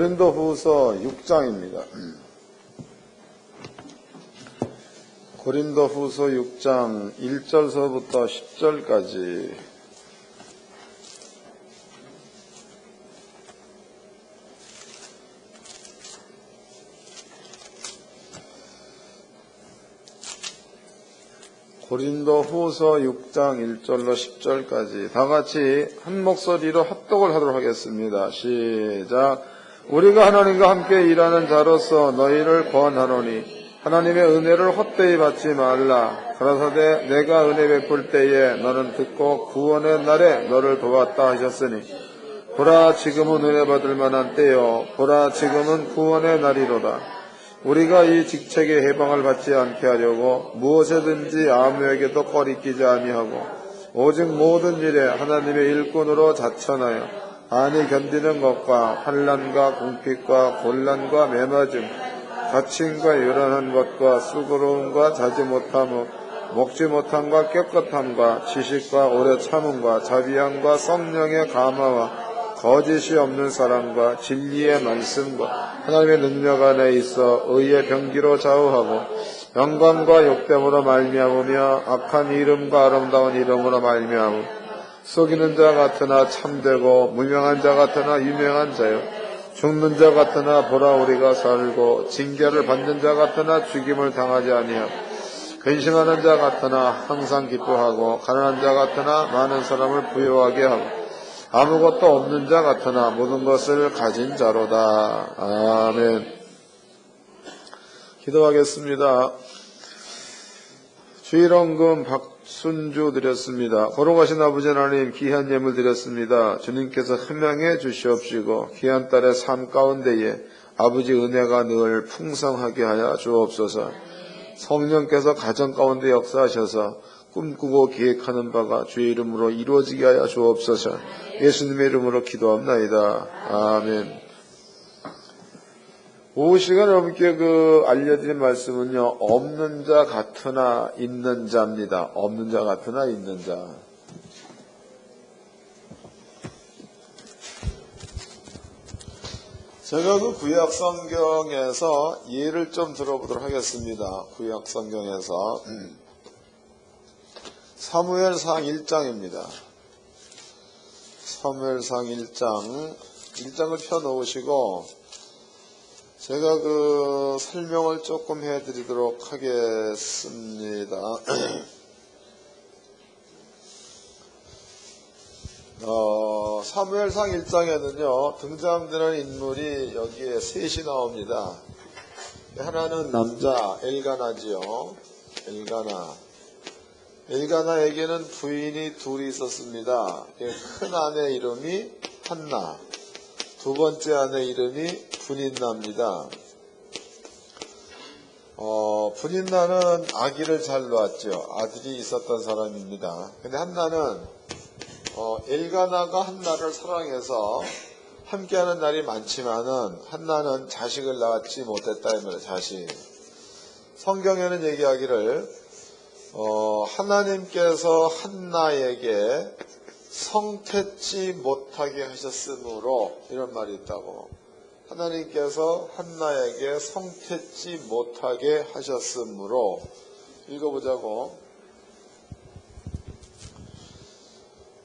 고린도후서 6장입니다. 고린도후서 6장 1절서부터 10절까지 고린도후서 6장 1절로 10절까지 다같이 한 목소리로 합독을 하도록 하겠습니다. 시작. 우리가 하나님과 함께 일하는 자로서 너희를 권하노니 하나님의 은혜를 헛되이 받지 말라. 가라사대 내가 은혜 베풀 때에 너는 듣고 구원의 날에 너를 도왔다 하셨으니 보라 지금은 은혜 받을 만한 때요 보라 지금은 구원의 날이로다. 우리가 이 직책에 해방을 받지 않게 하려고 무엇에든지 아무에게도 꺼리끼지 아니하고 오직 모든 일에 하나님의 일꾼으로 자천하여 안이 견디는 것과 환난과 궁핍과 곤란과 매맞음 다침과 요란한 것과 수고로움과 자지 못함 먹지 못함과 깨끗함과 지식과 오래 참음과 자비함과 성령의 감화와 거짓이 없는 사랑과 진리의 말씀과 하나님의 능력 안에 있어 의의 병기로 좌우하고 영광과 욕됨으로 말미암으며 악한 이름과 아름다운 이름으로 말미암음 속이는 자 같으나 참되고 무명한 자 같으나 유명한 자요 죽는 자 같으나 보라 우리가 살고 징계를 받는 자 같으나 죽임을 당하지 아니하고 근심하는 자 같으나 항상 기뻐하고 가난한 자 같으나 많은 사람을 부유하게 하고 아무것도 없는 자 같으나 모든 것을 가진 자로다. 아멘. 기도하겠습니다. 주일원금 박순주 드렸습니다. 거룩하신 아버지 하나님 귀한 예물 드렸습니다. 주님께서 흠양해 주시옵시고 귀한 딸의 삶 가운데에 아버지 은혜가 늘 풍성하게 하여 주옵소서. 성령께서 가정 가운데 역사하셔서 꿈꾸고 계획하는 바가 주의 이름으로 이루어지게 하여 주옵소서. 예수님의 이름으로 기도합나이다. 아멘. 오후 시간 여러분께 알려드린 말씀은요, 없는 자 같으나 있는 자입니다. 없는 자 같으나 있는 자. 제가 구약 성경에서 예를 좀 들어보도록 하겠습니다. 구약 성경에서 사무엘상 1장입니다. 사무엘상 1장을 펴놓으시고 제가 설명을 조금 해드리도록 하겠습니다. 사무엘상 1장에는요 등장되는 인물이 여기에 셋이 나옵니다. 하나는 남자 엘가나지요. 엘가나에게는 부인이 둘이 있었습니다. 큰 아내 이름이 한나, 두 번째 아내 이름이 분인나입니다. 분인나는 아기를 잘 낳았죠. 아들이 있었던 사람입니다. 근데 한나는 엘가나가 한나를 사랑해서 함께하는 날이 많지만은 한나는 자식을 낳지 못했다 이 말이에요. 자식. 성경에는 얘기하기를 하나님께서 한나에게 성태치 못하게 하셨으므로 이런 말이 있다고. 하나님께서 한나에게 성태치 못하게 하셨으므로 읽어보자고.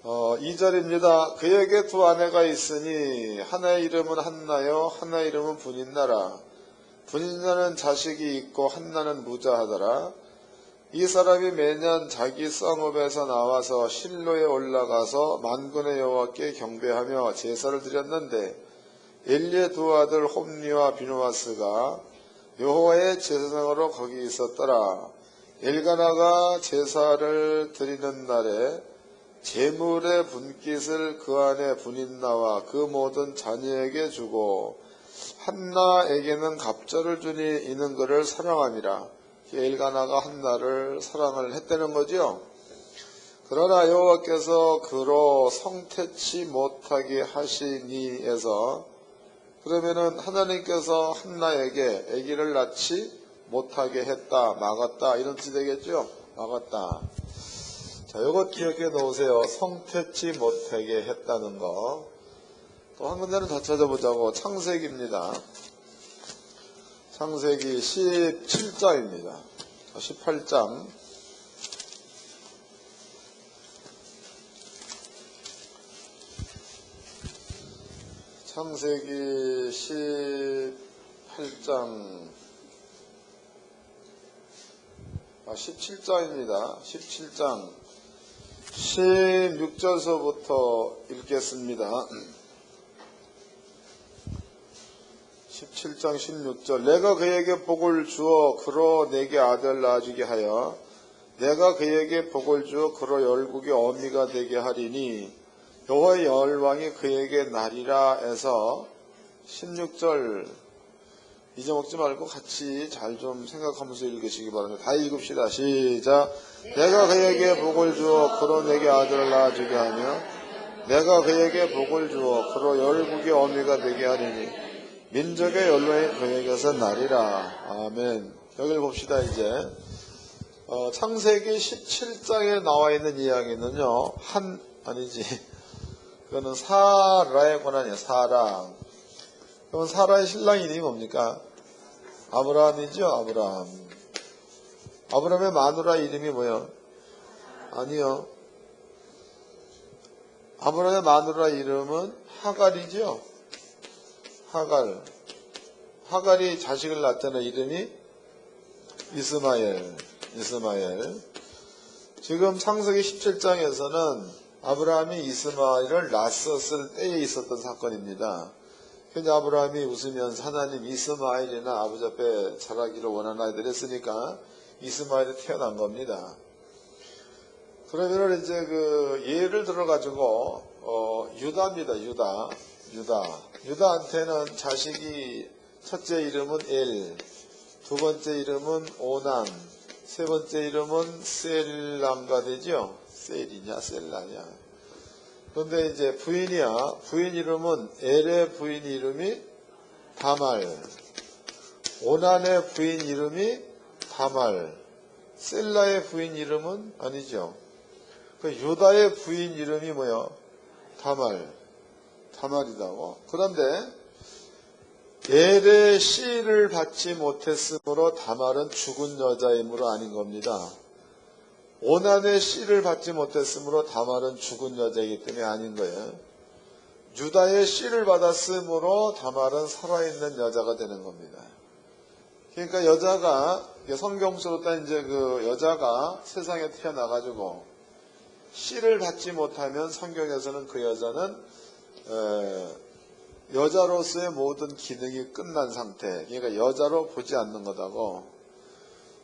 2절입니다. 그에게 두 아내가 있으니 하나의 이름은 한나요 하나의 이름은 분인나라. 분인나는 자식이 있고 한나는 무자하더라. 이 사람이 매년 자기 성읍에서 나와서 실로에 올라가서 만군의 여호와께 경배하며 제사를 드렸는데 엘리의 두 아들 홈니와 비누아스가 여호와의 제사장으로 거기 있었더라. 엘가나가 제사를 드리는 날에 제물의 분깃을 그 안에 분인나와 그 모든 자녀에게 주고 한나에게는 갑절을 주니 이는 그를 사랑함이라. 엘가나가 한나를 사랑을 했다는 거죠. 그러나 여호와께서 그로 성태치 못하게 하시니에서 그러면은 하나님께서 한나에게 아기를 낳지 못하게 했다, 막았다 이런 뜻이 되겠죠. 막았다. 자, 이것 기억해 놓으세요. 성태치 못하게 했다는 거. 또 한 군데는 더 찾아보자고. 창세기입니다. 창세기 17장입니다. 18장. 창세기 18장. 17장입니다. 17장 16절서부터 읽겠습니다. 17장 16절. 내가 그에게 복을 주어 그로 내게 아들 낳아주게 하여 내가 그에게 복을 주어 그로 열국의 어미가 되게 하리니 여호와의 열왕이 그에게 나리라 해서 16절 잊어먹지 말고 같이 잘 좀 생각하면서 읽으시기 바랍니다. 다 읽읍시다. 시작. 내가 그에게 복을 주어 그로 내게 아들을 낳아주게 하며 내가 그에게 복을 주어 그로 열국의 어미가 되게 하리니 민족의 연로에 그에게서 나리라. 아멘. 여기를 봅시다. 이제 창세기 17장에 나와 있는 이야기는요. 그거는 사라에 관한이에요. 사라. 그럼 사라의 신랑 이름이 뭡니까? 아브라함이죠. 아브라함. 아브라함의 마누라 이름이 뭐예요? 아니요. 아브라함의 마누라 이름은 하갈이죠. 하갈. 하갈이 자식을 낳잖아요. 이름이 이스마엘. 지금 창세기 17장에서는 아브라함이 이스마엘을 낳았을 때에 있었던 사건입니다. 근데 아브라함이 웃으면서 하나님 이스마엘이나 아버지 앞에 자라기를 원하는 아이들 했으니까 이스마엘이 태어난 겁니다. 그러면 이제 예를 들어가지고 유다입니다. 유다한테는 자식이 첫째 이름은 엘, 두 번째 이름은 오난, 세 번째 이름은 셀란가 되죠? 셀이냐 셀라냐. 그런데 이제 부인이야. 부인 이름은 엘의 부인 이름이 다말, 오난의 부인 이름이 다말, 셀라의 부인 이름은 아니죠. 유다의 부인 이름이 뭐요? 다말이다고. 그런데 엘의 씨를 받지 못했으므로 다말은 죽은 여자이므로 아닌 겁니다. 오난의 씨를 받지 못했으므로 다말은 죽은 여자이기 때문에 아닌 거예요. 유다의 씨를 받았으므로 다말은 살아있는 여자가 되는 겁니다. 그러니까 여자가 성경적으로 따 이제 여자가 세상에 태어나가지고 씨를 받지 못하면 성경에서는 그 여자는 여자로서의 모든 기능이 끝난 상태. 그러니까 여자로 보지 않는 거다고.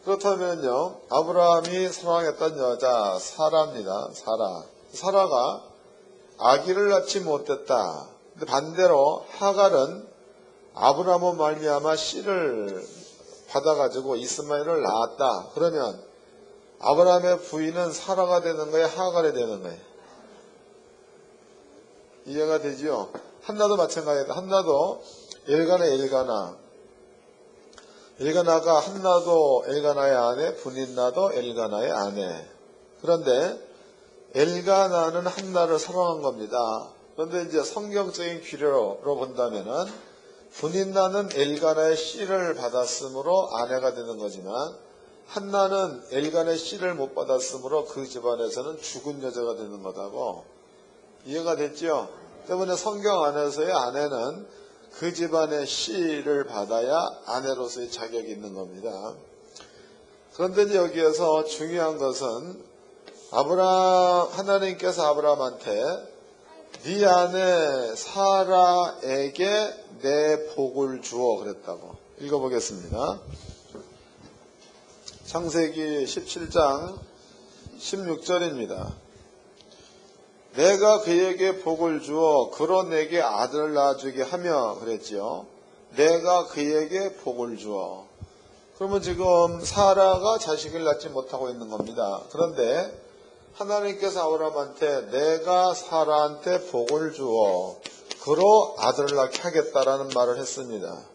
그렇다면요, 아브라함이 사랑했던 여자 사라입니다. 사라가 아기를 낳지 못했다. 근데 반대로 하갈은 아브라함으로 말미암아 씨를 받아가지고 이스마엘을 낳았다. 그러면 아브라함의 부인은 사라가 되는 거예요? 하갈이 되는 거예요? 이해가 되지요? 한나도 마찬가지다. 한나도 엘가나가 한나도 엘가나의 아내, 분인나도 엘가나의 아내. 그런데 엘가나는 한나를 사랑한 겁니다. 그런데 이제 성경적인 규례로 본다면은 분인나는 엘가나의 씨를 받았으므로 아내가 되는 거지만 한나는 엘가나의 씨를 못 받았으므로 그 집안에서는 죽은 여자가 되는 거다고. 이해가 됐죠? 때문에 성경 안에서의 아내는 그 집안의 씨를 받아야 아내로서의 자격이 있는 겁니다. 그런데 이제 여기에서 중요한 것은 하나님께서 아브라함한테 네 아내 사라에게 내 복을 주어 그랬다고. 읽어보겠습니다. 창세기 17장 16절입니다. 내가 그에게 복을 주어 그로 내게 아들을 낳아주게 하며 그랬지요. 내가 그에게 복을 주어. 그러면 지금 사라가 자식을 낳지 못하고 있는 겁니다. 그런데 하나님께서 아브라함한테 내가 사라한테 복을 주어 그로 아들을 낳게 하겠다라는 말을 했습니다.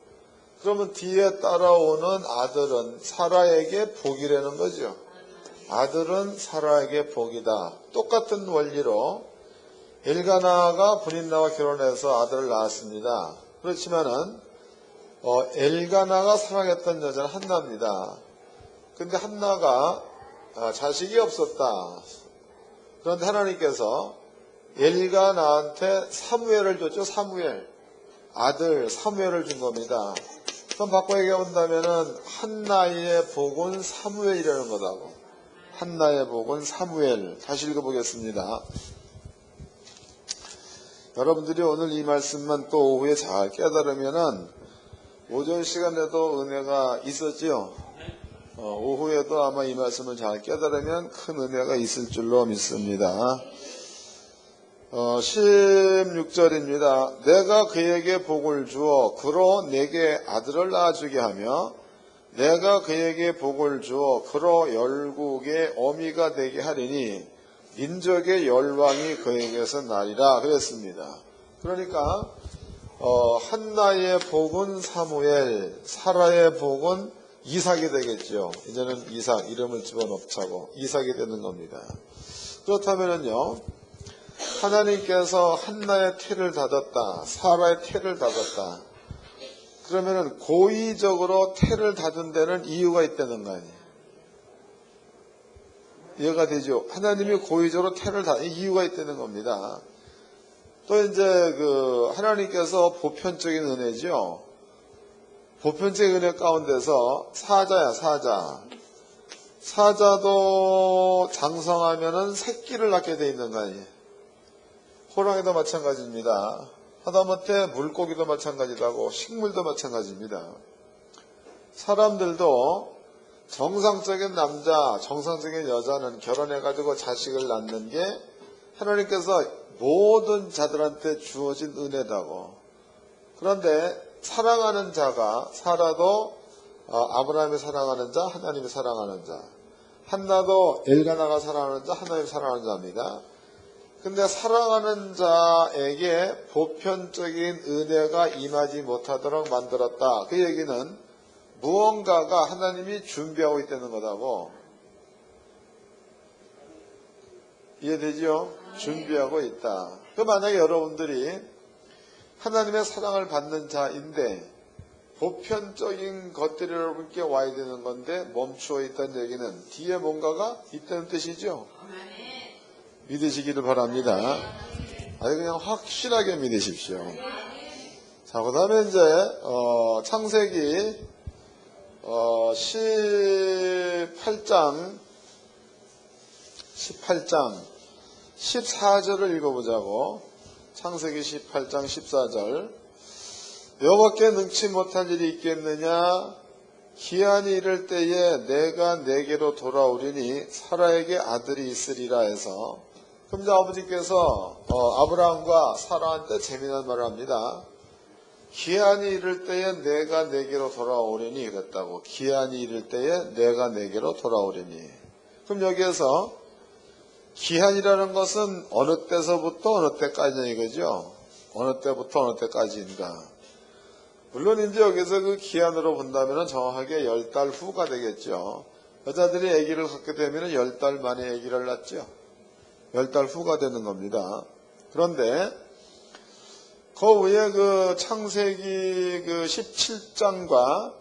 그러면 뒤에 따라오는 아들은 사라에게 복이라는 거죠. 아들은 사라에게 복이다. 똑같은 원리로 엘가나가 분인나와 결혼해서 아들을 낳았습니다. 그렇지만은 엘가나가 사랑했던 여자는 한나입니다. 근데 한나가 자식이 없었다. 그런데 하나님께서 엘가나한테 사무엘을 줬죠. 사무엘. 아들 사무엘을 준 겁니다. 그럼 바꿔 얘기한다면은 한나의 복은 사무엘이라는 거다고. 한나의 복은 사무엘. 다시 읽어보겠습니다. 여러분들이 오늘 이 말씀만 또 오후에 잘 깨달으면은 오전 시간에도 은혜가 있었지요. 오후에도 아마 이 말씀을 잘 깨달으면 큰 은혜가 있을 줄로 믿습니다. 16절입니다. 내가 그에게 복을 주어 그로 내게 아들을 낳아주게 하며 내가 그에게 복을 주어 그로 열국의 어미가 되게 하리니 민족의 열왕이 그에게서 나리라 그랬습니다. 그러니까 한나의 복은 사무엘, 사라의 복은 이삭이 되겠죠. 이제는 이삭 이름을 집어넣자고 이삭이 되는 겁니다. 그렇다면요, 하나님께서 한나의 태를 닫았다, 사라의 태를 닫았다. 그러면은 고의적으로 태를 닫은 데는 이유가 있다는 거 아니에요. 이해가 되죠? 하나님이 고의적으로 태를 닫은 이유가 있다는 겁니다. 또 이제 하나님께서 보편적인 은혜죠. 보편적인 은혜 가운데서 사자야, 사자. 사자도 장성하면은 새끼를 낳게 돼 있는 거 아니에요. 호랑이도 마찬가지입니다. 하다못해 물고기도 마찬가지라고 식물도 마찬가지입니다. 사람들도 정상적인 남자, 정상적인 여자는 결혼해가지고 자식을 낳는 게 하나님께서 모든 자들한테 주어진 은혜다고. 그런데 사랑하는 자가 사라도 아브라함이 사랑하는 자, 하나님이 사랑하는 자, 한나도 엘가나가 사랑하는 자, 하나님이 사랑하는 자입니다. 근데 사랑하는 자에게 보편적인 은혜가 임하지 못하도록 만들었다. 그 얘기는 무언가가 하나님이 준비하고 있다는 거다고. 이해되죠? 준비하고 있다. 그 만약에 여러분들이 하나님의 사랑을 받는 자인데 보편적인 것들이 여러분께 와야 되는 건데 멈추어 있다는 얘기는 뒤에 뭔가가 있다는 뜻이죠. 믿으시기를 바랍니다. 아주 그냥 확실하게 믿으십시오. 자, 그 다음에 이제 창세기 18장 14절을 읽어보자고. 창세기 18장 14절. 여호와께 능치 못할 일이 있겠느냐? 기한이 이를 때에 내가 내게로 돌아오리니 사라에게 아들이 있으리라 해서, 그럼 이제 아버지께서 아브라함과 사라한테 재미난 말을 합니다. 기한이 이를 때에 내가 내게로 돌아오리니 그랬다고. 기한이 이를 때에 내가 내게로 돌아오리니. 그럼 여기에서 기한이라는 것은 어느 때서부터 어느 때까지냐 이거죠. 어느 때부터 어느 때까지인가. 물론 이제 여기서 그 기한으로 본다면 정확하게 10달 후가 되겠죠. 여자들이 아기를 갖게 되면 10달 만에 아기를 낳죠. 10달 후가 되는 겁니다. 그런데 그 위에 창세기 17장과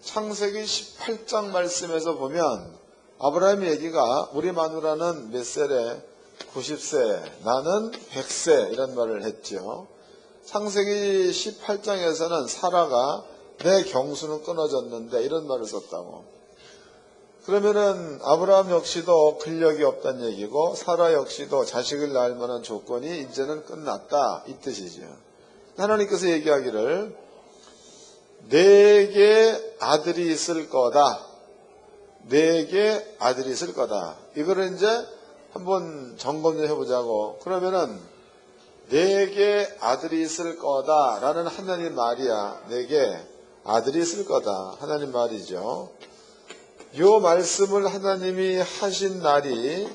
창세기 18장 말씀에서 보면 아브라함의 얘기가 우리 마누라는 몇 세래? 90세, 나는 100세 이런 말을 했죠. 창세기 18장에서는 사라가 내 경수는 끊어졌는데 이런 말을 썼다고. 그러면은 아브라함 역시도 근력이 없다는 얘기고 사라 역시도 자식을 낳을 만한 조건이 이제는 끝났다 이 뜻이죠. 하나님께서 얘기하기를 내게 아들이 있을 거다. 내게 아들이 있을 거다. 이거를 이제 한번 점검 좀 해보자고. 그러면은 내게 아들이 있을 거다 라는 하나님 말이야. 내게 아들이 있을 거다. 하나님 말이죠. 이 말씀을 하나님이 하신 날이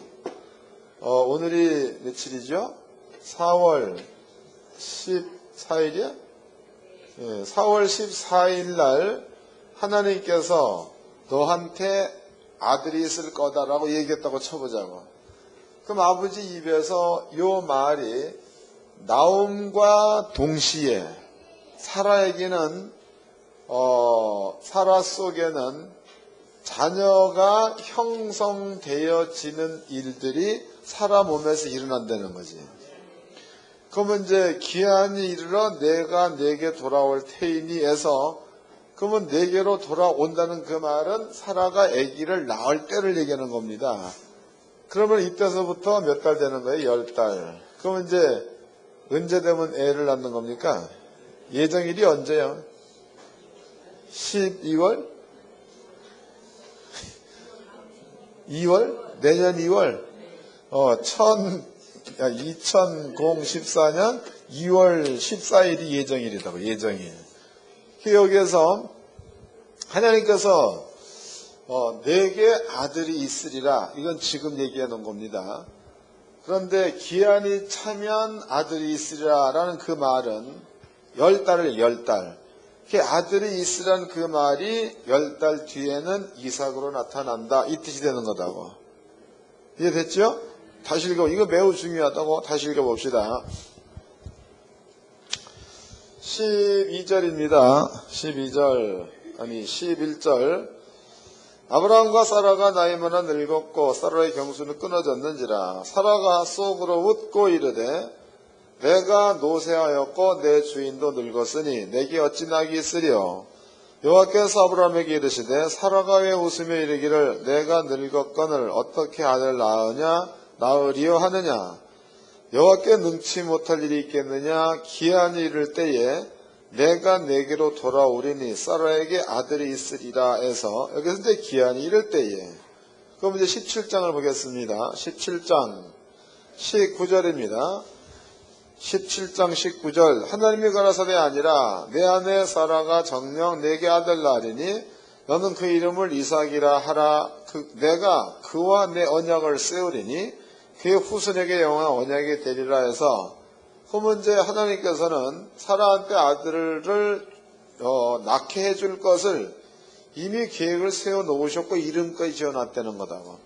오늘이 며칠이죠? 4월 14일이야? 4월 14일 날 하나님께서 너한테 아들이 있을 거다라고 얘기했다고 쳐보자고. 그럼 아버지 입에서 이 말이 나옴과 동시에 사라에게는 사라 속에는 자녀가 형성되어지는 일들이 사라 몸에서 일어난다는 거지. 그러면 이제 기한이 이르러 내가 내게 돌아올 테이니에서 그러면 내게로 돌아온다는 그 말은 사라가 아기를 낳을 때를 얘기하는 겁니다. 그러면 이때서부터 몇 달 되는 거예요? 10달. 그러면 이제 언제 되면 애를 낳는 겁니까? 예정일이 언제요? 12월? 2월? 내년 2월? 2014년 2월 14일이 예정일이라고, 예정일. 여기에서 하나님께서 내게 아들이 있으리라. 이건 지금 얘기해 놓은 겁니다. 그런데 기한이 차면 아들이 있으리라 라는 그 말은 10달을 10달. 아들이 있으라는 그 말이 10달 뒤에는 이삭으로 나타난다. 이 뜻이 되는 거다고. 이해됐죠? 다시 읽어보. 이거 매우 중요하다고. 다시 읽어봅시다. 12절입니다. 11절. 아브라함과 사라가 나이 많아 늙었고 사라의 경수는 끊어졌는지라. 사라가 속으로 웃고 이르되 내가 노쇠하였고 내 주인도 늙었으니 내게 어찌 낙이 있으리요. 여호와께서 아브라함에게 이르시되 사라가 왜 웃으며 이르기를 내가 늙었거늘 어떻게 아들 낳으리요 하느냐. 여호와께 능치 못할 일이 있겠느냐. 기한이 이를 때에 내가 내게로 돌아오리니 사라에게 아들이 있으리라 해서 여기서 이제 기한이 이를 때에 그럼 이제 17장을 보겠습니다. 17장 19절입니다. 17장 19절 하나님이 가라사대 아니라 내 아내 사라가 정녕 내게 아들 낳으리니 너는 그 이름을 이삭이라 하라. 내가 그와 내 언약을 세우리니 그의 후손에게 영원한 언약이 되리라 해서 그러면 이제 하나님께서는 사라한테 아들을 낳게 해줄 것을 이미 계획을 세워놓으셨고 이름까지 지어놨다는 거다고.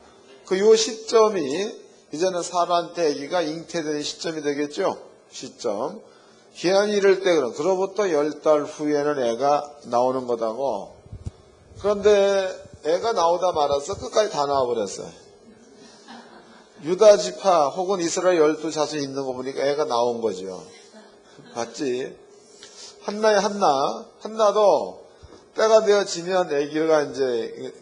요 시점이 이제는 사라한테 아기가 잉태되는 시점이 되겠죠. 시점. 기한이 이를 때 그로부터 10달 후에는 애가 나오는 거다고. 그런데 애가 나오다 말아서 끝까지 다 나와버렸어요. 유다 지파 혹은 이스라엘 12자손 있는 거 보니까 애가 나온 거죠. 봤지? 한나의 한나도 때가 되어지면 애기가 이제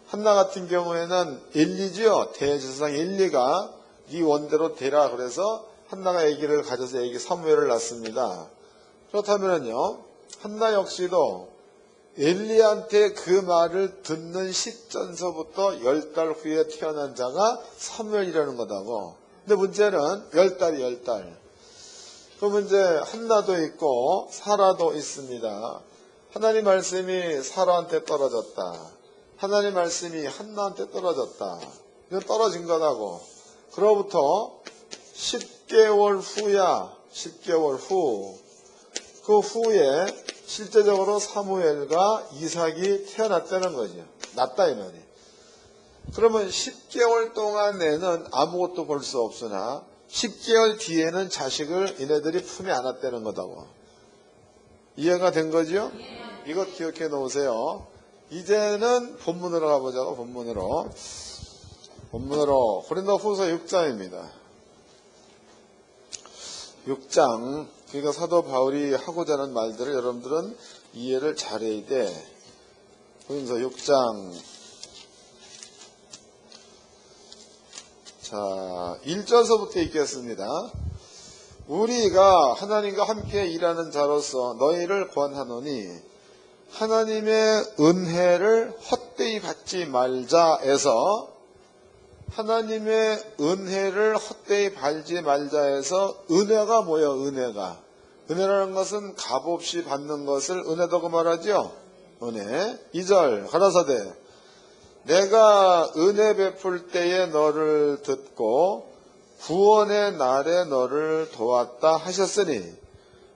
한나 같은 경우에는 엘리죠. 대제사장 엘리가 네 원대로 되라 그래서 한나가 아기를 가져서 아기 사무엘을 낳습니다. 그렇다면요, 한나 역시도 엘리한테 그 말을 듣는 시점서부터 10달 후에 태어난 자가 사무엘이라는 거다고. 근데 문제는 10달이 10달. 그러면 이제 한나도 있고 사라도 있습니다. 하나님 말씀이 사라한테 떨어졌다. 하나님 말씀이 한나한테 떨어졌다. 이건 떨어진 거다고. 그로부터 10개월 후야. 10개월 후. 그 후에 실제적으로 사무엘과 이삭이 태어났다는 거죠. 낳다 이 말이. 그러면 10개월 동안에는 아무것도 볼 수 없으나 10개월 뒤에는 자식을 얘네들이 품에 안았다는 거다고. 이해가 된 거죠? 이것 기억해 놓으세요. 이제는 본문으로 가보자고. 본문으로 고린도후서 6장입니다. 6장. 그러니까 사도 바울이 하고자 하는 말들을 여러분들은 이해를 잘해야 돼. 고린도 6장. 자, 1절서부터 읽겠습니다. 우리가 하나님과 함께 일하는 자로서 너희를 권하노니 하나님의 은혜를 헛되이 받지 말자에서 하나님의 은혜를 헛되이 받지 말자에서 은혜가 뭐예요? 은혜가. 은혜라는 것은 값없이 받는 것을 은혜라고 말하죠. 은혜. 2절 가라사대 내가 은혜 베풀 때에 너를 듣고 구원의 날에 너를 도왔다 하셨으니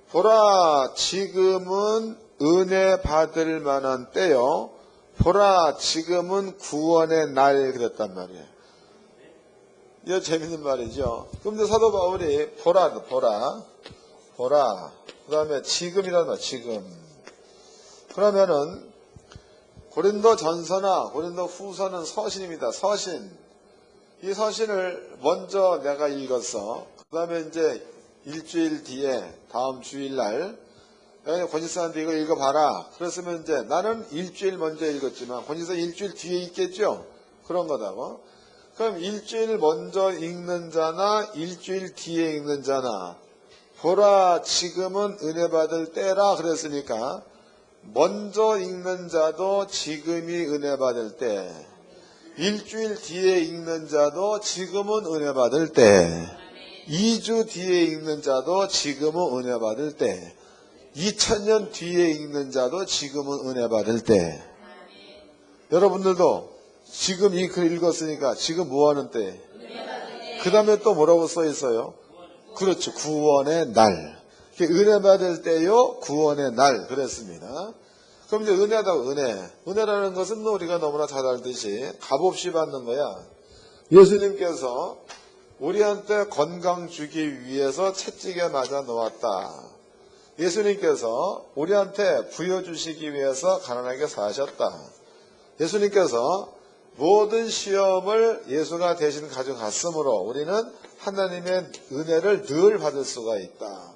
보라 지금은 은혜 받을 만한 때요. 보라 지금은 구원의 날 그랬단 말이에요. 이거 재밌는 말이죠. 그럼 이제 사도 바울이 보라. 그 다음에 지금이라는 말, 지금. 그러면은 고린도 전서나 고린도 후서는 서신입니다. 서신. 이 서신을 먼저 내가 읽었어. 그 다음에 이제 일주일 뒤에 다음 주일날 권지사한테 이거 읽어봐라. 그랬으면 이제 나는 일주일 먼저 읽었지만 권지사 일주일 뒤에 읽겠죠. 그런 거다고. 그럼 일주일 먼저 읽는 자나 일주일 뒤에 읽는 자나 보라 지금은 은혜 받을 때라 그랬으니까 먼저 읽는 자도 지금이 은혜 받을 때, 일주일 뒤에 읽는 자도 지금은 은혜 받을 때, 2주 뒤에 읽는 자도 지금은 은혜 받을 때, 2000년 뒤에 읽는 자도 지금은 은혜 받을 때. 여러분들도 지금 이 글 읽었으니까 지금 뭐 하는 때? 그 다음에 또 뭐라고 써 있어요? 그렇죠. 구원의 날. 은혜 받을 때요, 구원의 날. 그랬습니다. 그럼 이제 은혜다, 은혜. 은혜라는 것은 우리가 너무나 잘 알듯이 값없이 받는 거야. 예수님께서 우리한테 건강 주기 위해서 채찍에 맞아 놓았다. 예수님께서 우리한테 부여주시기 위해서 가난하게 사셨다. 예수님께서 모든 시험을 예수가 대신 가져갔으므로 우리는 하나님의 은혜를 늘 받을 수가 있다.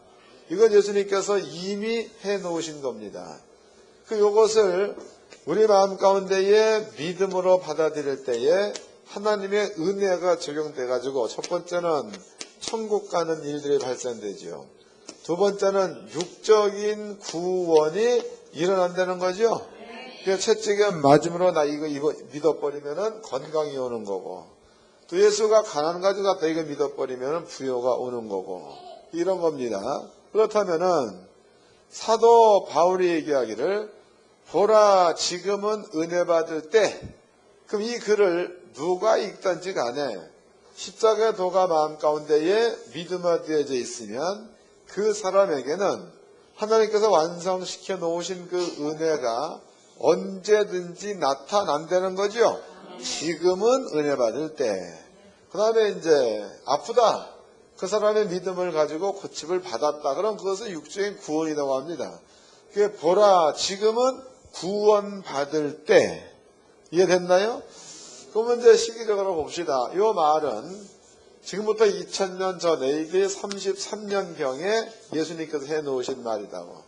이건 예수님께서 이미 해놓으신 겁니다. 요것을 우리 마음 가운데에 믿음으로 받아들일 때에 하나님의 은혜가 적용돼가지고 첫 번째는 천국 가는 일들이 발생되죠. 두 번째는 육적인 구원이 일어난다는 거죠. 채찍에 맞음으로 나 이거 믿어버리면은 건강이 오는 거고, 또 예수가 가난 가져갔다 이거 믿어버리면은 부요가 오는 거고, 이런 겁니다. 그렇다면은 사도 바울이 얘기하기를 보라 지금은 은혜 받을 때, 그럼 이 글을 누가 읽든지 간에 십자가의 도가 마음 가운데에 믿음화되어져 있으면 그 사람에게는 하나님께서 완성시켜 놓으신 그 은혜가 언제든지 나타난다는 거죠. 지금은 은혜 받을 때. 그 다음에 이제 아프다. 그 사람의 믿음을 가지고 고침을 받았다. 그럼 그것은 육적인 구원이라고 합니다. 그게 보라 지금은 구원 받을 때. 이해됐나요? 그러면 이제 시기적으로 봅시다. 이 말은 지금부터 2000년 전 AD 33년경에 예수님께서 해놓으신 말이다고.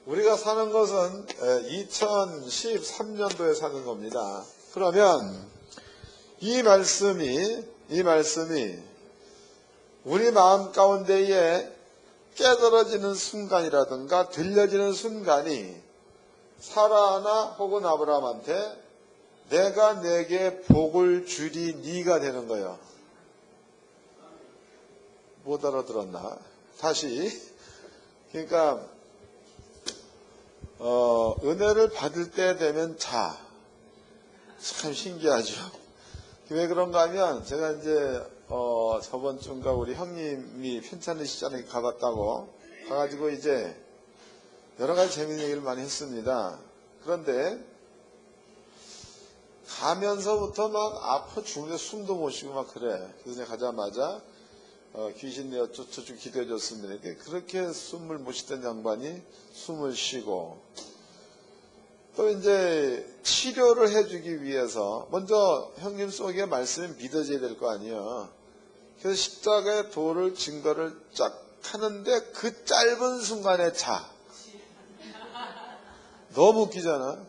우리가 사는 것은 2013년도에 사는 겁니다. 그러면 이 말씀이 우리 마음 가운데에 깨달아지는 순간이라든가 들려지는 순간이 사라나 혹은 아브라함한테 내가 내게 복을 주리 네가 되는 거예요. 못 알아들었나? 다시. 그러니까 은혜를 받을 때 되면 참 신기하죠. 왜 그런가 하면 제가 이제 저번 주인가 우리 형님이 편찮으시잖아요. 가가지고 이제 여러 가지 재밌는 얘기를 많이 했습니다. 그런데 가면서부터 막 아파 죽는데 숨도 못 쉬고 막 그래. 그래서 가자마자 귀신 내어 쫓아주고 기도해 줬습니다. 그렇게 숨을 못 쉬던 양반이 숨을 쉬고, 또 이제 치료를 해주기 위해서 먼저 형님 속에 말씀이 믿어져야 될 거 아니에요. 그래서 십자가의 도를 증거를 쫙 하는데 그 짧은 순간에 너무 웃기잖아.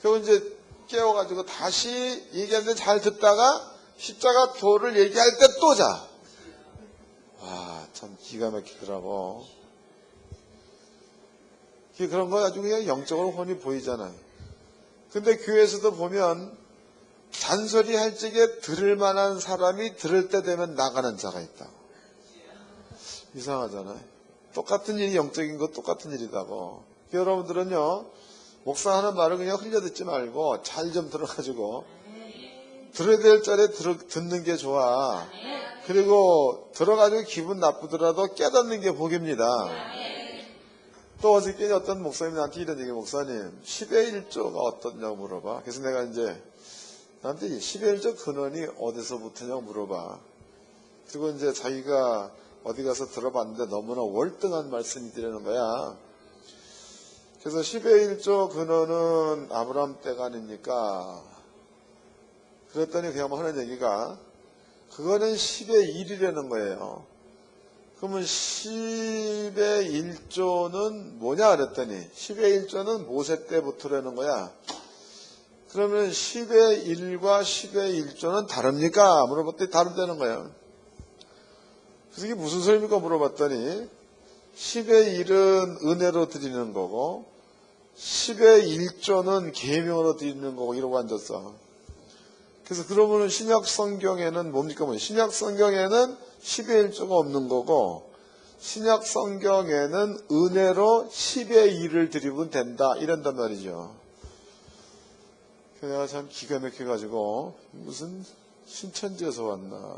그리고 이제 깨워가지고 다시 얘기하는데 잘 듣다가 십자가 도를 얘기할 때 또 자. 와, 참 기가 막히더라고. 그런 거 아주 그냥 영적으로 혼이 보이잖아요. 근데 교회에서도 보면 잔소리 할 적에 들을 만한 사람이 들을 때 되면 나가는 자가 있다고. 이상하잖아요. 똑같은 일이 영적인 거 똑같은 일이다고. 여러분들은요, 목사 하는 말을 그냥 흘려듣지 말고 잘 좀 들어가지고 들어야 될 자리에 듣는 게 좋아. 그리고 들어가지고 기분 나쁘더라도 깨닫는 게 복입니다. 또 어저께 어떤 목사님한테 이런 얘기, 목사님 10의 1조가 어떻냐고 물어봐. 그래서 내가 이제 나한테 10의 1조 근원이 어디서부터냐고 물어봐. 그리고 이제 자기가 어디 가서 들어봤는데 너무나 월등한 말씀이되는 거야. 그래서 10의 1조 근원은 아브라함 때가 아닙니까? 그랬더니 그냥 하는 얘기가 그거는 10의 1이라는 거예요. 그러면 10의 1조는 뭐냐 그랬더니 10의 1조는 모세 때부터라는 거야. 그러면 10의 1과 10의 1조는 다릅니까? 물어봤더니 다르다는 거예요. 그래서 이게 무슨 소리입니까? 물어봤더니 10의 1은 은혜로 드리는 거고 10의 1조는 계명으로 드리는 거고 이러고 앉았어. 그래서 그러면은 신약 성경에는 뭡니까? 신약 성경에는 10의 1조가 없는 거고 신약 성경에는 은혜로 10의 1을 드리면 된다 이런단 말이죠. 내가 참 기가 막혀가지고 무슨 신천지에서 왔나.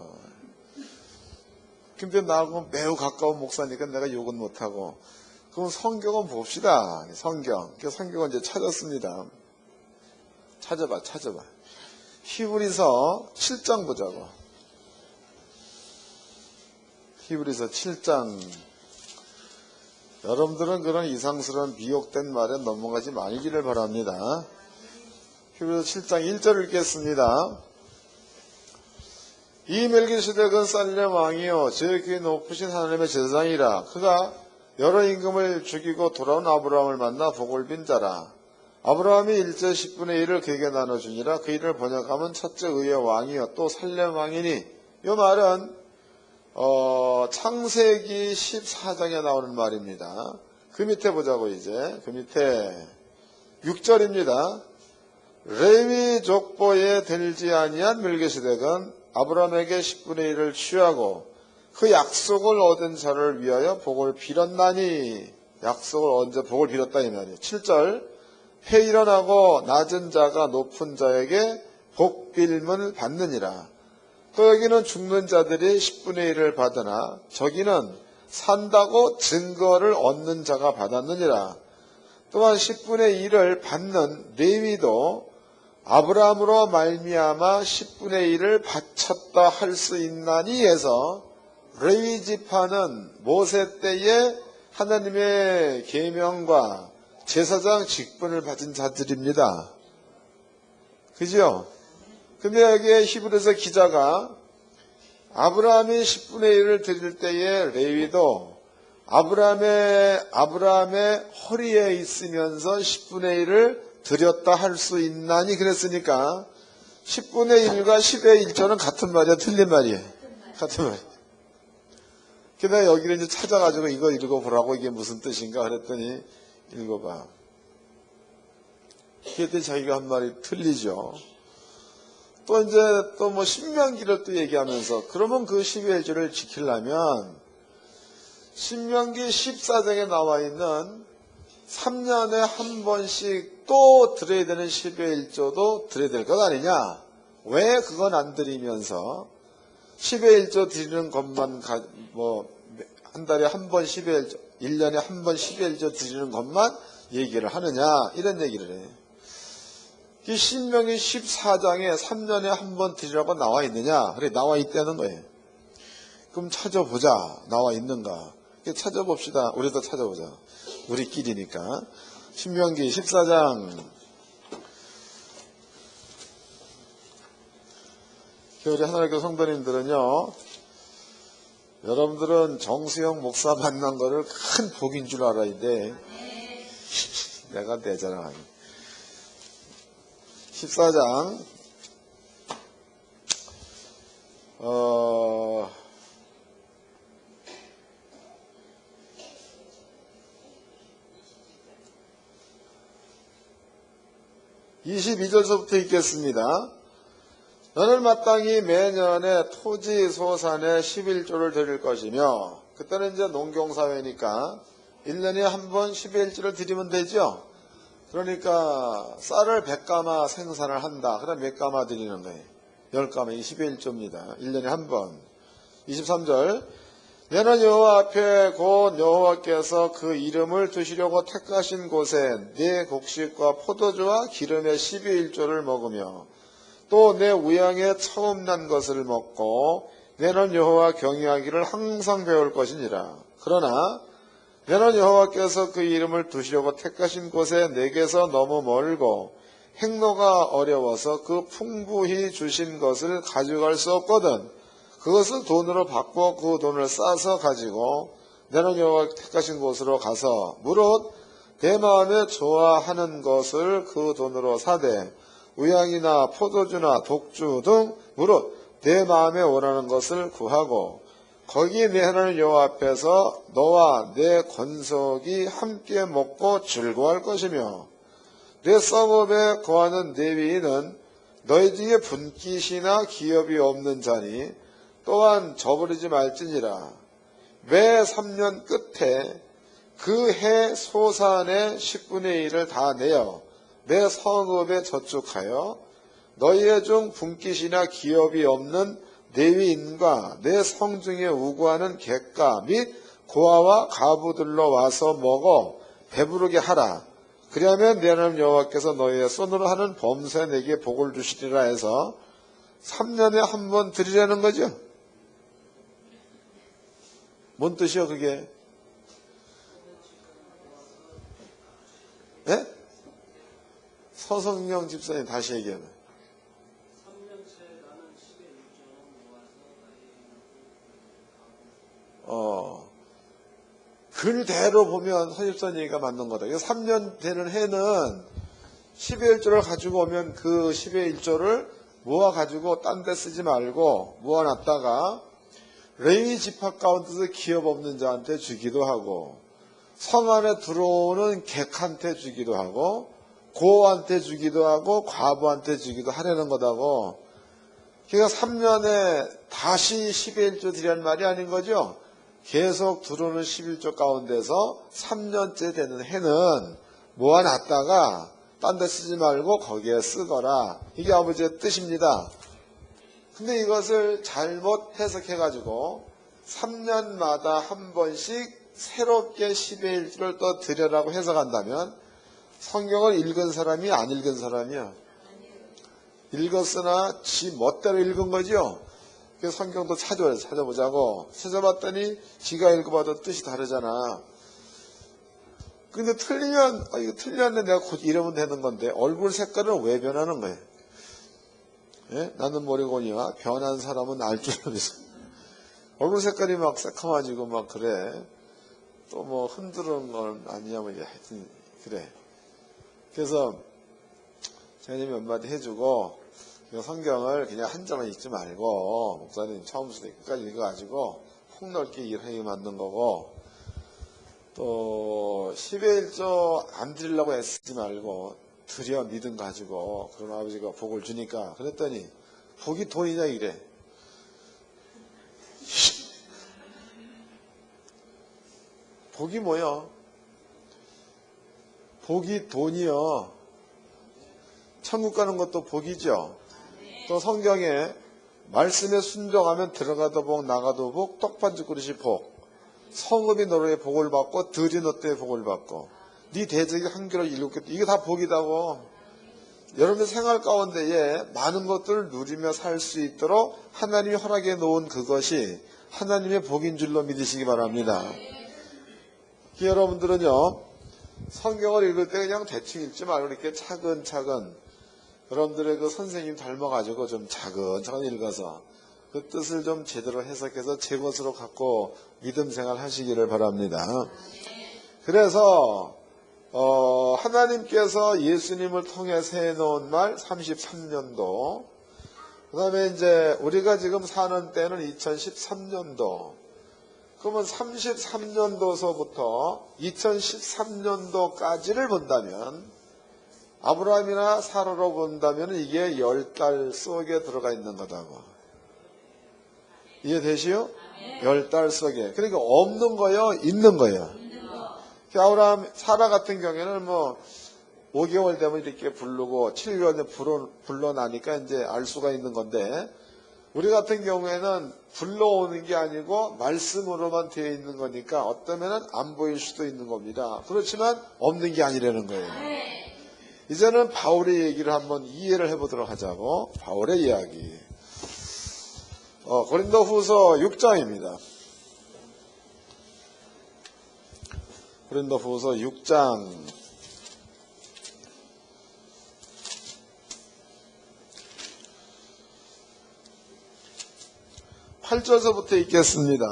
근데 나하고 매우 가까운 목사니까 내가 욕은 못하고 그럼 성경은 봅시다. 성경. 그래서 성경은 이제 찾았습니다. 찾아봐. 히브리서 7장 보자고. 히브리서 7장. 여러분들은 그런 이상스러운 미혹된 말에 넘어가지 말기를 바랍니다. 히브리서 7장 1절을 읽겠습니다. 이 멜기세덱은 살렘 왕이요 지극히 높으신 하나님의 제사장이라. 그가 여러 임금을 죽이고 돌아온 아브라함을 만나 복을 빈 자라. 아브라함이 일제 10분의 1을 그에게 나눠주니라. 그 일을 번역하면 첫째 의의 왕이요 또 살렘 왕이니. 이 말은 창세기 14장에 나오는 말입니다. 그 밑에 보자고 이제. 그 밑에 6절입니다. 레위 족보에 들지 아니한 멜기세덱은 아브라함에게 10분의 1을 취하고 그 약속을 얻은 자를 위하여 복을 빌었나니. 약속을 언제 복을 빌었다 이 말이에요. 7절 해 일어나고 낮은 자가 높은 자에게 복빌문을 받느니라. 또 여기는 죽는 자들이 10분의 1을 받으나 저기는 산다고 증거를 얻는 자가 받았느니라. 또한 10분의 1을 받는 레위도 아브라함으로 말미암아 10분의 1을 바쳤다 할 수 있나니 해서 레위 지파는 모세 때에 하나님의 계명과 제사장 직분을 받은 자들입니다. 그죠? 근데 여기에 히브리서 기자가 아브라함이 10분의 1을 드릴 때에 레위도 아브라함의 허리에 있으면서 10분의 1을 드렸다 할 수 있나니 그랬으니까 10분의 1과 10의 1조는 같은 말이야? 틀린 말이에요? 같은 말. 그래서 여기를 이제 찾아가지고 이거 읽어보라고 이게 무슨 뜻인가 그랬더니 읽어봐. 그랬더니 자기가 한 말이 틀리죠. 또 이제 또 뭐 신명기를 또 얘기하면서 그러면 그 10의 1조를 지키려면 신명기 14장에 나와 있는 3년에 한 번씩 또 드려야 되는 10의 1조도 드려야 될 것 아니냐? 왜 그건 안 드리면서 10의 1조 드리는 것만 한 달에 한 번 10의 1조, 1년에 한 번 10의 1조 드리는 것만 얘기를 하느냐? 이런 얘기를 해. 이 신명기 14장에 3년에 한 번 드리라고 나와 있느냐? 그래, 나와 있다는 거예요. 그럼 찾아보자. 나와 있는가? 찾아봅시다. 우리도 찾아보자. 우리끼리니까. 신명기 14장. 우리 하나님교 성도님들은요, 여러분들은 정수영 목사 만난 거를 큰 복인 줄 알아야 돼. 내가 내 자랑하니. 14장. 22절서부터 읽겠습니다. 너는 마땅히 매년에 토지 소산의 11조를 드릴 것이며, 그때는 이제 농경사회니까 1년에 한 번 11조를 드리면 되죠. 그러니까 쌀을 100가마 생산을 한다. 그럼 몇 가마 드리는 거예요? 10가마, 이게 11조입니다. 1년에 한 번. 23절 너는 여호와 앞에 곧 여호와께서 그 이름을 두시려고 택하신 곳에 네 곡식과 포도주와 기름의 12일조를 먹으며 또 내 우양에 처음 난 것을 먹고 내는 여호와 경외하기를 항상 배울 것이니라. 그러나 내는 여호와께서 그 이름을 두시려고 택하신 곳에 내게서 너무 멀고 행로가 어려워서 그 풍부히 주신 것을 가져갈 수 없거든. 그것을 돈으로 바꿔 그 돈을 싸서 가지고 내는 여호와가 택하신 곳으로 가서 무릇 내 마음에 좋아하는 것을 그 돈으로 사되 우양이나 포도주나 독주 등 무릇 내 마음에 원하는 것을 구하고 거기 내 하나님 여호와 앞에서 너와 내 권속이 함께 먹고 즐거워할 것이며 내 성읍에 거하는 레위인은 너희 중에 분깃이나 기업이 없는 자니 또한 저버리지 말지니라. 매 3년 끝에 그 해 소산의 10분의 1을 다 내어 내 성읍에 저축하여 너희의 중 분깃이나 기업이 없는 레위인과 내 성중에 우구하는 객가 및 고아와 가부들로 와서 먹어 배부르게 하라. 그리하면 내 하나님 여호와께서 너희의 손으로 하는 범사에 내게 복을 주시리라 해서 3년에 한 번 드리라는 거죠. 뭔 뜻이요 그게? 네? 서성영 집사님 다시 얘기하면 3년째 나는 10의 1조는 모아서 글대로 보면 서집사님 얘기가 맞는 거다. 3년 되는 해는 10의 1조를 가지고 오면 그 10의 1조를 모아가지고 딴 데 쓰지 말고 모아놨다가 레위 지파 가운데서 기업 없는 자한테 주기도 하고 성 안에 들어오는 객한테 주기도 하고 고아한테 주기도 하고 과부한테 주기도 하려는 거다고. 그러니까 3년에 다시 10의 1조 드리라는 말이 아닌 거죠. 계속 들어오는 11조 가운데서 3년째 되는 해는 모아놨다가 딴 데 쓰지 말고 거기에 쓰거라. 이게 아버지의 뜻입니다. 근데 이것을 잘못 해석해가지고 3년마다 한 번씩 새롭게 10의 1조를 또 드려라고 해석한다면 성경을 읽은 사람이 안 읽은 사람이야. 읽었으나 지 멋대로 읽은 거죠. 그래서 성경도 찾아보자고. 찾아봤더니 지가 읽어봐도 뜻이 다르잖아. 근데 틀리면 이거 틀렸는데 내가 곧 이러면 되는 건데 얼굴 색깔은 왜 변하는 거예요? 예? 나는 모르거니와 변한 사람은 알 줄 알면서 얼굴 색깔이 막 새카마지고 막 그래. 또 뭐 흔드는 건 아니야 뭐 하여튼 그래. 그래서 장님이 한마디 해주고 성경을 그냥 한 장만 읽지 말고 목사님 처음부터 끝까지 읽어가지고 폭넓게 일하게 만든 거고 또 10의 1조 안 드리려고 애쓰지 말고 드려 믿음 가지고 그런 아버지가 복을 주니까 그랬더니 복이 돈이냐 이래. 복이 뭐야? 복이 돈이요. 천국 가는 것도 복이죠. 또 성경에 말씀에 순종하면 들어가도 복 나가도 복 떡반죽 그릇이 복 성읍이 너로의 복을 받고 들이 너 때의 복을 받고 네 대적이 한결로 일곱개 이게 다 복이다고. 여러분의 생활 가운데에 많은 것들을 누리며 살 수 있도록 하나님이 허락해 놓은 그것이 하나님의 복인 줄로 믿으시기 바랍니다. 여러분들은요 성경을 읽을 때 그냥 대충 읽지 말고 이렇게 차근차근 여러분들의 그 선생님 닮아가지고 좀 차근차근 읽어서 그 뜻을 좀 제대로 해석해서 제 것으로 갖고 믿음 생활 하시기를 바랍니다. 그래서 하나님께서 예수님을 통해서 해놓은 말 33년도 그 다음에 이제 우리가 지금 사는 때는 2013년도 그러면 33년도서부터 2013년도까지를 본다면 아브라함이나 사라로 본다면 이게 10달 속에 들어가 있는 거다고. 이해되시요? 10달 속에. 그러니까 없는 거요, 있는 거요. 아브라함, 사라 같은 경우에는 뭐 5개월 되면 이렇게 부르고 7개월 되면 불러나니까 이제 알 수가 있는 건데 우리 같은 경우에는 불러오는 게 아니고 말씀으로만 되어 있는 거니까 어떠면은 안 보일 수도 있는 겁니다. 그렇지만 없는 게 아니라는 거예요. 이제는 바울의 얘기를 한번 이해를 해보도록 하자고. 바울의 이야기. 고린도후서 6장입니다. 고린도후서 6장 8절서부터 읽겠습니다.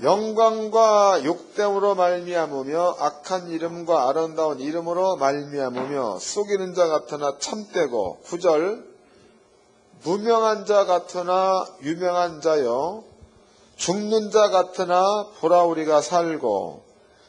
영광과 욕됨으로 말미암으며 악한 이름과 아름다운 이름으로 말미암으며 속이는 자 같으나 참되고 9절 무명한 자 같으나 유명한 자여 죽는 자 같으나 보라 우리가 살고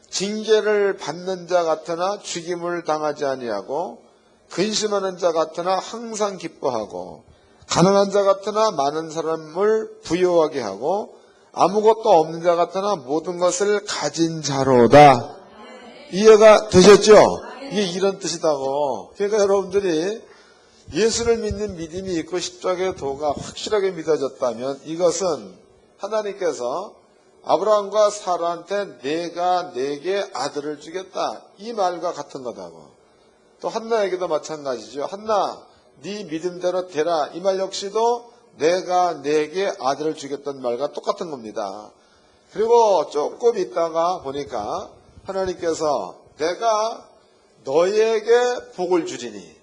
징계를 받는 자 같으나 죽임을 당하지 아니하고 근심하는 자 같으나 항상 기뻐하고 가난한 자 같으나 많은 사람을 부유하게 하고 아무것도 없는 자 같으나 모든 것을 가진 자로다. 이해가 되셨죠? 이게 이런 뜻이다고. 그러니까 여러분들이 예수를 믿는 믿음이 있고 십자가의 도가 확실하게 믿어졌다면 이것은 하나님께서 아브라함과 사라한테 내가 내게 아들을 주겠다. 이 말과 같은 거다고. 또 한나에게도 마찬가지죠. 한나 네 믿음대로 되라. 이 말 역시도 내가 내게 아들을 주겠다는 말과 똑같은 겁니다. 그리고 조금 있다가 보니까 하나님께서 내가 너에게 복을 주리니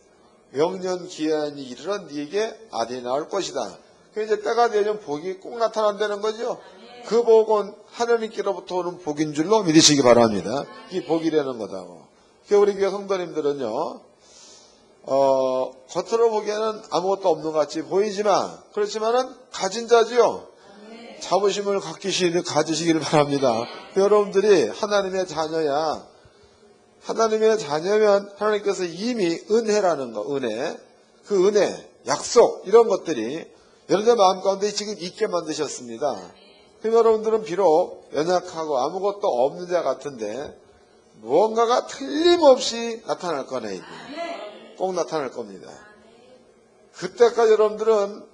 영년 기한이 이르러 네게 아들이 나올 것이다. 그래서 이제 때가 되면 복이 꼭 나타난다는 거죠. 그 복은 하나님께로부터 오는 복인 줄로 믿으시기 바랍니다. 이 복이라는 거다고. 우리 교회 성도님들은요, 겉으로 보기에는 아무것도 없는 것 같이 보이지만, 그렇지만은 가진 자지요. 자부심을 가지시기를 바랍니다. 여러분들이 하나님의 자녀야. 하나님의 자녀면 하나님께서 이미 은혜라는 거, 은혜, 그 은혜, 약속, 이런 것들이 여러분의 마음 가운데 지금 있게 만드셨습니다. 그럼 여러분들은 비록 연약하고 아무것도 없는 자 같은데 무언가가 틀림없이 나타날 거네, 이게. 꼭 나타날 겁니다. 그때까지 여러분들은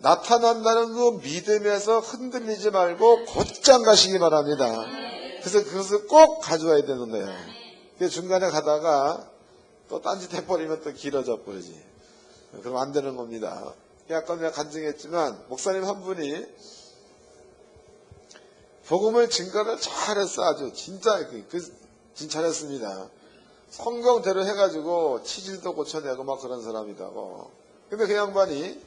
나타난다는 그 믿음에서 흔들리지 말고 곧장 가시기 바랍니다. 그래서 그것을 꼭 가져와야 되는 거예요. 중간에 가다가 또 딴짓 해버리면 또 길어져 버리지. 그럼 안 되는 겁니다. 아까 내가 간증했지만 목사님 한 분이 복음을 증거를 잘했어. 아주 진짜 잘했습니다. 성경대로 해가지고 치질도 고쳐내고 막 그런 사람이다고. 근데 그 양반이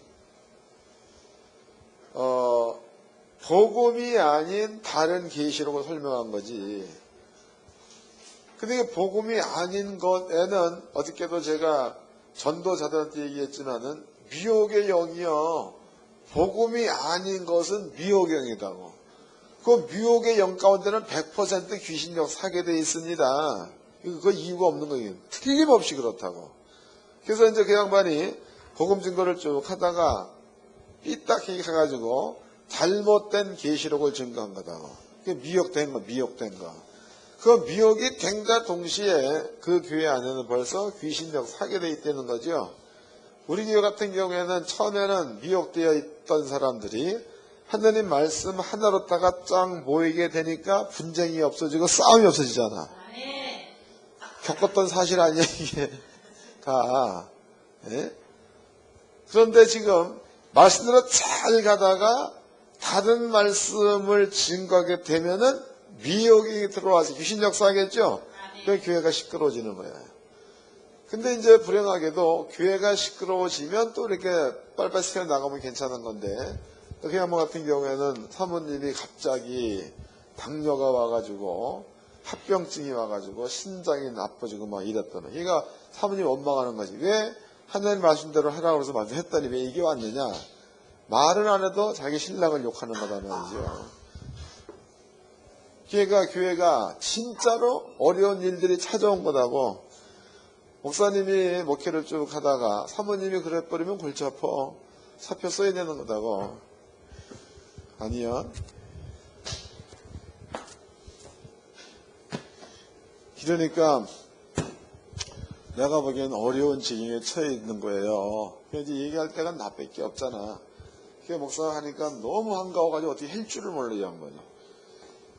복음이 아닌 다른 계시록을 설명한 거지. 근데 복음이 아닌 것에는 어저께도 제가 전도자들한테 얘기했지만은 미혹의 영이요. 복음이 아닌 것은 미혹의 영이다고. 그 미혹의 영 가운데는 100% 귀신력 사게 돼 있습니다. 그 이유가 없는 거예요. 틀림없이 그렇다고. 그래서 이제 그 양반이 복음 증거를 쭉 하다가 삐딱히 가가지고 잘못된 계시록을 증거한 거다고. 그게 미혹된 거, 미혹된 거. 그 미혹이 된과 동시에 그 교회 안에는 벌써 귀신력 사게 돼 있다는 거죠. 우리 교회 같은 경우에는 처음에는 미혹되어 있던 사람들이 하나님 말씀 하나로다가 쫙 모이게 되니까 분쟁이 없어지고 싸움이 없어지잖아. 겪었던 사실 아니야, 이게. 다. 예? 그런데 지금 말씀대로 잘 가다가 다른 말씀을 증거하게 되면은 미혹이 들어와서 귀신 역사하겠죠? 그 교회가 시끄러워지는 거예요. 근데 이제 불행하게도 교회가 시끄러워지면 또 이렇게 빨리빨리 세워 나가면 괜찮은 건데, 그 양반 같은 경우에는 사모님이 갑자기 당뇨가 와가지고 합병증이 와가지고 신장이 나빠지고 막 이랬더니 얘가 사모님 원망하는 거지. 왜 하나님 말씀대로 하라고 해서 먼저 했더니 왜 이게 왔느냐. 말은 안 해도 자기 신랑을 욕하는 거다 말이죠. 교회가 진짜로 어려운 일들이 찾아온 거다고. 목사님이 목회를 쭉 하다가 사모님이 그래버리면 골치 아파. 사표 써야 되는 거다고. 아니야. 그러니까 내가 보기엔 어려운 지경에 처해 있는 거예요. 그래서 얘기할 때가 나밖에 없잖아. 그게 목사가 하니까 너무 한가워가지고 어떻게 할 줄을 몰라요, 양반이.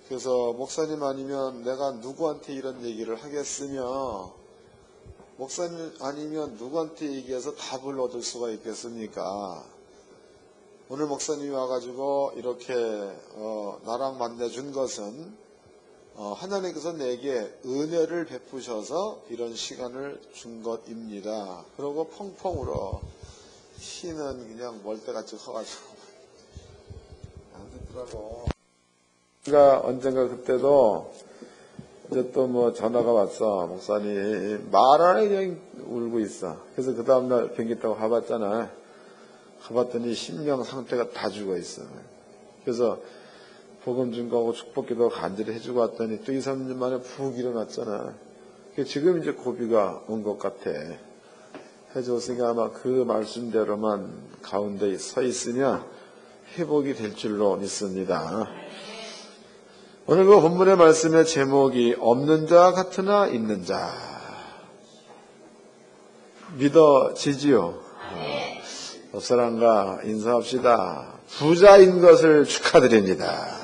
그래서 목사님 아니면 내가 누구한테 이런 얘기를 하겠으며 목사님 아니면 누구한테 얘기해서 답을 얻을 수가 있겠습니까? 오늘 목사님이 와가지고 이렇게 나랑 만나준 것은 하나님께서 내게 은혜를 베푸셔서 이런 시간을 준 것입니다. 그러고 펑펑 울어. 키는 그냥 멀대같이 커가지고 안 듣더라고. 언젠가 그때도 이제 또 뭐 전화가 왔어. 목사님 말 안 해 그냥 울고 있어. 그래서 그 다음날 비행기 타고 가봤잖아. 가봤더니 심령 상태가 다 죽어 있어. 그래서 복음 증거하고 축복기도 간절히 해주고 왔더니 또 2, 3년 만에 푹 일어났잖아. 지금 이제 고비가 온 것 같아. 해줬으니까 아마 그 말씀대로만 가운데 서 있으면 회복이 될 줄로 믿습니다. 오늘 그 본문의 말씀의 제목이 없는 자 같으나 있는 자. 믿어지지요? 옆사람과 인사합시다. 부자인 것을 축하드립니다.